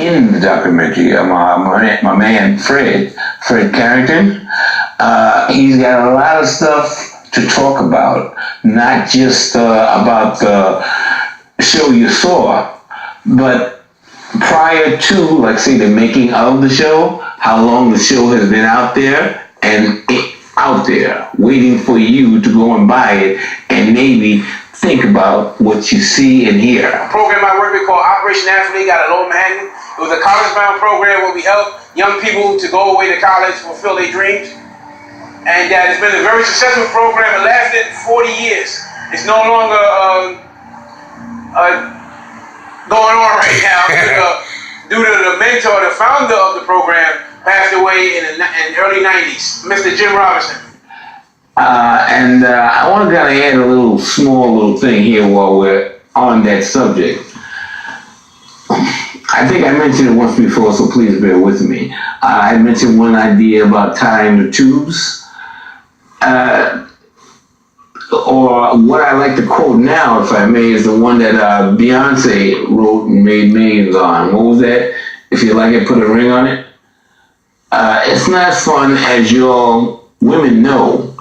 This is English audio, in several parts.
in the documentary. My man Fred Carrington. He's got a lot of stuff to talk about, not just about the show you saw, but prior to, like say, the making of the show, how long the show has been out there and out there waiting for you to go and buy it and maybe think about what you see and hear. A program I work with called Operation Athlete out of Lower Manhattan. It was a college-bound program where we help young people to go away to college, fulfill their dreams. And it's been a very successful program. It lasted 40 years. It's no longer going on right now due to the mentor, the founder of the program, passed away in the early 90s, Mr. Jim Robinson. I want to kind of add a small little thing here while we're on that subject. I think I mentioned it once before, so please bear with me. I mentioned one idea about tying the tubes. Or what I like to quote now, if I may, is the one that Beyonce wrote and made millions on. What was that? If you like it, put a ring on it. It's not fun, as your women know,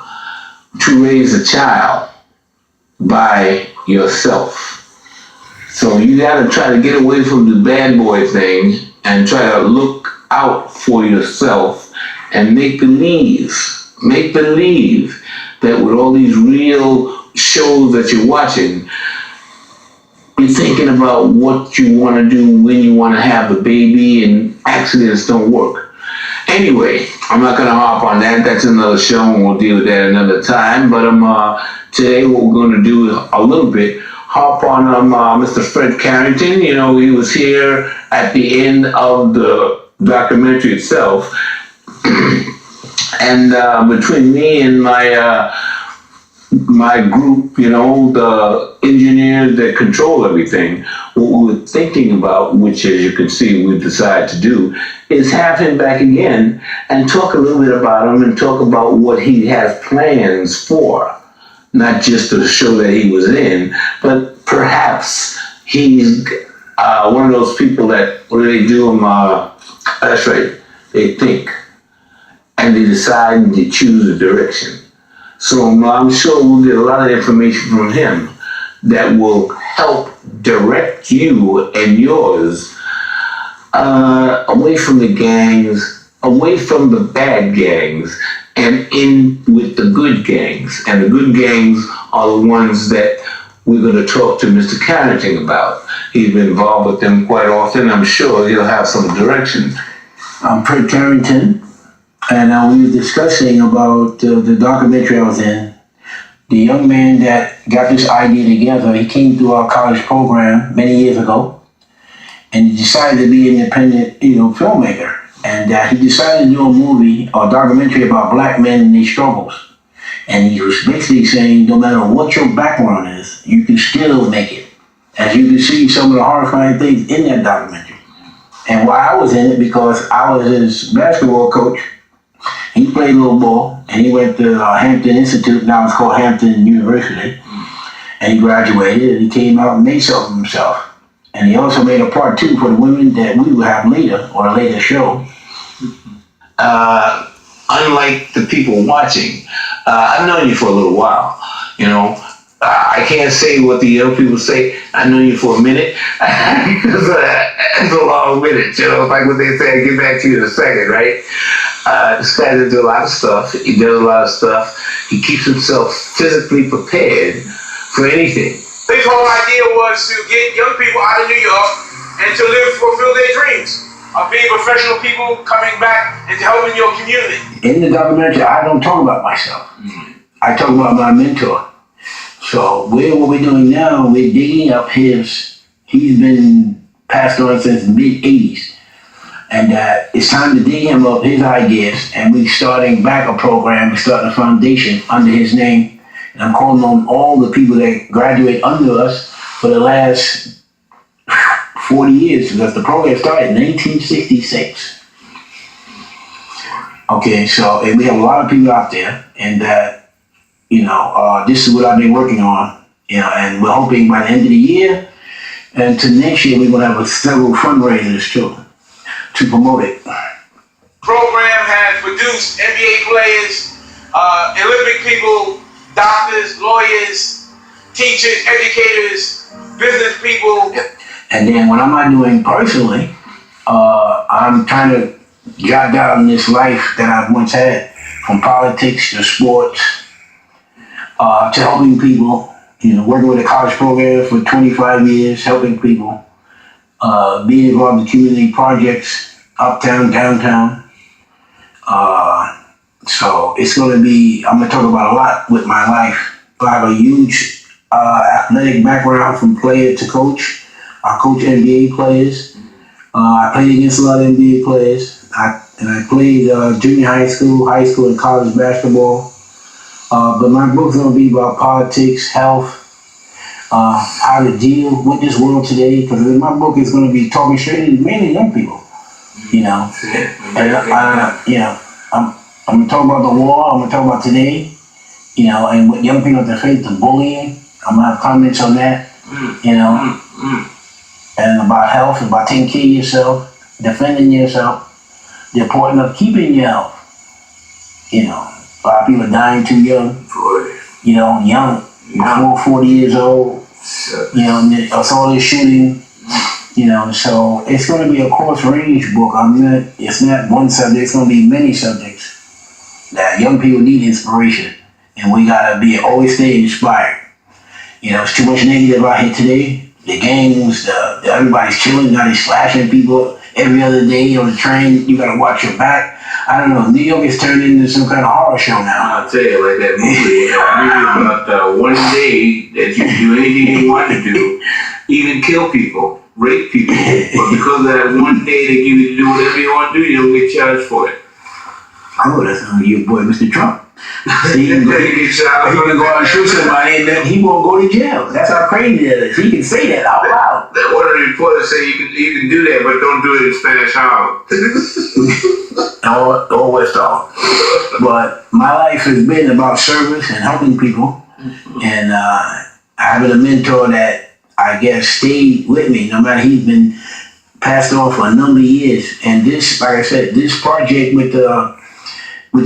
to raise a child by yourself. So you gotta try to get away from the bad boy thing and try to look out for yourself and make believe that with all these real shows that you're watching, you're thinking about what you want to do when you want to have the baby, and accidents don't work. Anyway, I'm not going to harp on that. That's another show, and we'll deal with that another time. But today what we're going to do is a little bit harp on Mr. Fred Carrington. You know, he was here at the end of the documentary itself. And between me and my group, you know, the engineers that control everything, what we were thinking about, which as you can see we've decided to do, is have him back again and talk a little bit about him and talk about what he has plans for. Not just the show that he was in, but perhaps he's one of those people that, what do they do? That's right, they think. And they decide and they choose a direction. So I'm sure we'll get a lot of information from him that will help direct you and yours away from the gangs, away from the bad gangs, and in with the good gangs. And the good gangs are the ones that we're going to talk to Mr. Carrington about. He's been involved with them quite often. I'm sure he'll have some direction. I'm Fred Carrington. And we were discussing about the documentary I was in. The young man that got this idea together, he came through our college program many years ago, and he decided to be an independent, filmmaker. And he decided to do a movie or documentary about black men and their struggles. And he was basically saying, no matter what your background is, you can still make it. As you can see, some of the horrifying things in that documentary. And why I was in it, because I was his basketball coach. He played a little ball, and he went to Hampton Institute, now it's called Hampton University, and he graduated, and he came out and made something of himself. And he also made a part 2 for the women that we will have later, or a later show. Unlike the people watching, I've known you for a little while, I can't say what the young people say. I've known you for a minute, because it's a long minute, it's like what they say, I'll get back to you in a second, right? This guy does a lot of stuff. He does a lot of stuff. He keeps himself physically prepared for anything. His whole idea was to get young people out of New York and to fulfill their dreams of being professional people, coming back and helping your community. In the documentary, I don't talk about myself. I talk about my mentor. So what we're doing now, we're digging up he's been passed on since the mid-'80s. And it's time to dig him up, his ideas, and we're starting back a program, we're starting a foundation under his name. And I'm calling on all the people that graduate under us for the last 40 years, because the program started in 1966. Okay, so and we have a lot of people out there, and this is what I've been working on, and we're hoping by the end of the year and to next year we're going to have several fundraisers too. to promote it. Program has produced NBA players, Olympic people, doctors, lawyers, teachers, educators, business people. And then what am I doing personally? I'm trying to jot down this life that I've once had, from politics to sports, to helping people. You know, working with a college program for 25 years, helping people, being involved in community projects, uptown, downtown. So it's going to be, I'm going to talk about a lot with my life. I have a huge athletic background from player to coach. I coach NBA players. I played against a lot of NBA players. I played junior high school, and college basketball. But my book's going to be about politics, health, how to deal with this world today. Because my book is going to be talking straight to mainly young people. You know, and I'm going to talk about the war. I'm going to talk about today. You know, and what young people have to face, the bullying. I'm going to have comments on that. You know, and about health, about taking care of yourself, defending yourself, the importance of keeping your health. You know, a lot of people are dying too young. You know, young, before 40 years old. You know, and it's all this shooting. You know, so it's going to be a course range book. It's not one subject. It's going to be many subjects that young people need inspiration, and we gotta always stay inspired. You know, it's too much negative out here today. The gangs, everybody's killing, now they're slashing people every other day on the train. You gotta watch your back. I don't know. New York is turned into some kind of horror show now. I'll tell you, like that movie about one day that you can do anything you want to do, even kill people, rape people, but because of that one day they give you to do whatever you want to do, you don't get charged for it. Oh, that's your boy, Mr. Trump. See, he can go out and shoot somebody, and then he won't go to jail. That's how crazy that is. He can say that out loud. One of the reporters say you can do that, but don't do it in Spanish Harlem. or West Harlem. But my life has been about service and helping people, and having a mentor that I guess stayed with me, no matter he's been passed on for a number of years. And this, like I said, this project with the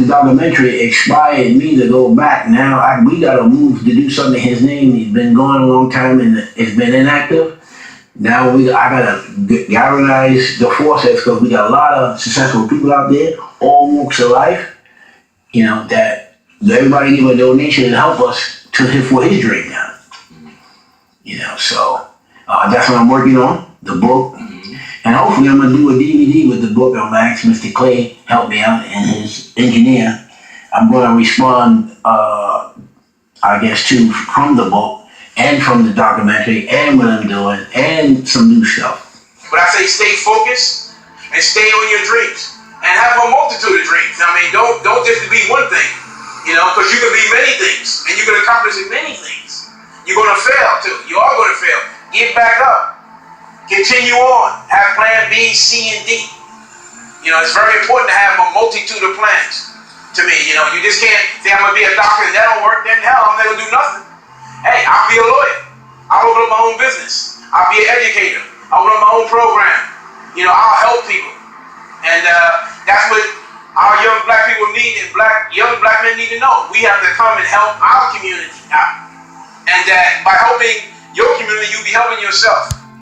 documentary inspired me to go back. Now we got to move to do something in his name. He's been gone a long time and it's been inactive. Now I got to galvanize the forces, because we got a lot of successful people out there, all walks of life, you know, that everybody give a donation and help us for his dream now. You know, so that's what I'm working on, the book. And hopefully I'm going to do a DVD with the book. I'm going to ask Mr. Clay help me out, and his engineer. I'm going to respond, I guess, from the book and from the documentary and what I'm doing and some new stuff. But I say stay focused and stay on your dreams and have a multitude of dreams. I mean, don't just be one thing, you know, because you can be many things and you can accomplish many things. You're going to fail too. You are going to fail. Get back up. Continue on. Have plan B, C, and D. You know, it's very important to have a multitude of plans. To me, you know, you just can't say I'm going to be a doctor and that don't work, then hell, I'm not going to do nothing. Hey, I'll be a lawyer. I'll open up my own business. I'll be an educator. I'll open up my own program. You know, I'll help people. And that's what our young black people need, and young black men need to know. We have to come and help our community out. And that by helping your community, you'll be helping yourself.